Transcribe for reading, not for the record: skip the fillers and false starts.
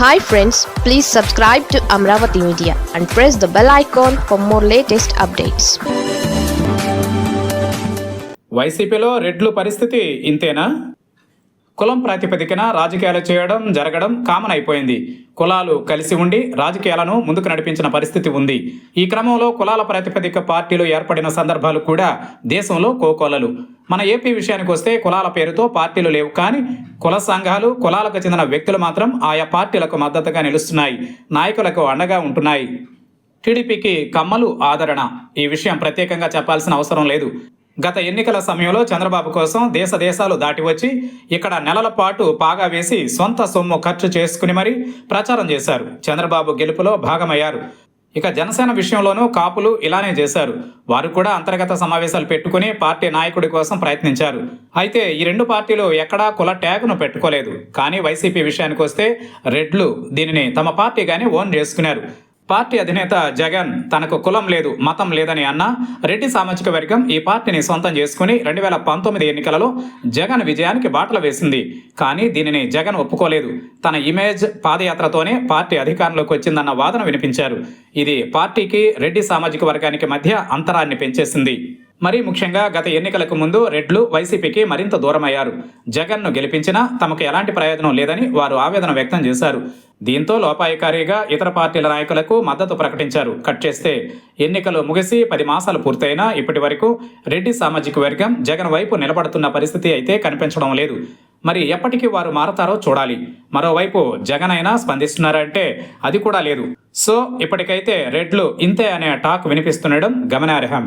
Hi friends, please subscribe to Amravati Media and press the bell icon for more latest updates. వైసీపీలో రెడ్లు పరిస్థితి ఇంతేనా? కులం ప్రాతిపదికన రాజకీయాలు జరగడం కామన్ అయిపోయింది. కులాలు కలిసి ఉండి రాజకీయాలను ముందుకు నడిపించిన పరిస్థితి ఉంది. ఈ క్రమంలో కులాల ప్రాతిపదిక పార్టీలు ఏర్పడిన సందర్భాలు కూడా దేశంలో కోకొల్లలు. మన ఏపీ విషయానికి వస్తే కులాల పేరుతో పార్టీలు లేవు, కానీ కుల సంఘాలు, కులాలకు చెందిన వ్యక్తులు మాత్రం ఆయా పార్టీలకు మద్దతుగా నిలుస్తున్నాయి, నాయకులకు అండగా ఉంటున్నాయి. టీడీపీకి కమ్మలు ఆదరణ. ఈ విషయం ప్రత్యేకంగా చెప్పాల్సిన అవసరం లేదు. గత ఎన్నికల సమయంలో చంద్రబాబు కోసం దేశాలు దాటి వచ్చి ఇక్కడ నెలల పాటు పాగా వేసి సొంత సొమ్ము ఖర్చు చేసుకుని మరీ ప్రచారం చేశారు. చంద్రబాబు గెలుపులో భాగమయ్యారు. ఇక జనసేన విషయంలోనూ కాపులు ఇలానే చేశారు. వారు కూడా అంతర్గత సమావేశాలు పెట్టుకుని పార్టీ నాయకుడి కోసం ప్రయత్నించారు. అయితే ఈ రెండు పార్టీలు ఎక్కడా కుల ట్యాగ్ను పెట్టుకోలేదు. కానీ వైసీపీ విషయానికి వస్తే రెడ్లు దీనిని తమ పార్టీగానే ఓన్ చేసుకున్నారు. పార్టీ అధినేత జగన్ తనకు కులం లేదు, మతం లేదని అన్న రెడ్డి సామాజిక వర్గం ఈ పార్టీని సొంతం చేసుకుని 2019 ఎన్నికలలో జగన్ విజయానికి బాటలు వేసింది. కానీ దీనిని జగన్ ఒప్పుకోలేదు. తన ఇమేజ్ పాదయాత్రతోనే పార్టీ అధికారంలోకి వచ్చిందన్న వాదన వినిపించారు. ఇది పార్టీకి, రెడ్డి సామాజిక వర్గానికి మధ్య అంతరాన్ని పెంచేసింది. మరీ ముఖ్యంగా గత ఎన్నికలకు ముందు రెడ్లు వైసీపీకి మరింత దూరమయ్యారు. జగన్ను గెలిపించినా తమకు ఎలాంటి ప్రయోజనం లేదని వారు ఆవేదన వ్యక్తం చేశారు. దీంతో లోపాయికారిగా ఇతర పార్టీల నాయకులకు మద్దతు ప్రకటించారు. కట్ చేస్తే ఎన్నికలు ముగిసి 10 మాసాలు పూర్తయినా ఇప్పటి వరకు రెడ్డి సామాజిక వర్గం జగన్ వైపు నిలబడుతున్న పరిస్థితి అయితే కనిపించడం లేదు. మరి ఎప్పటికీ వారు మారతారో చూడాలి. మరోవైపు జగన్ అయినా స్పందిస్తున్నారంటే అది కూడా లేదు. సో ఇప్పటికైతే రెడ్లు ఇంతే అనే టాక్ వినిపిస్తుండడం గమనార్హం.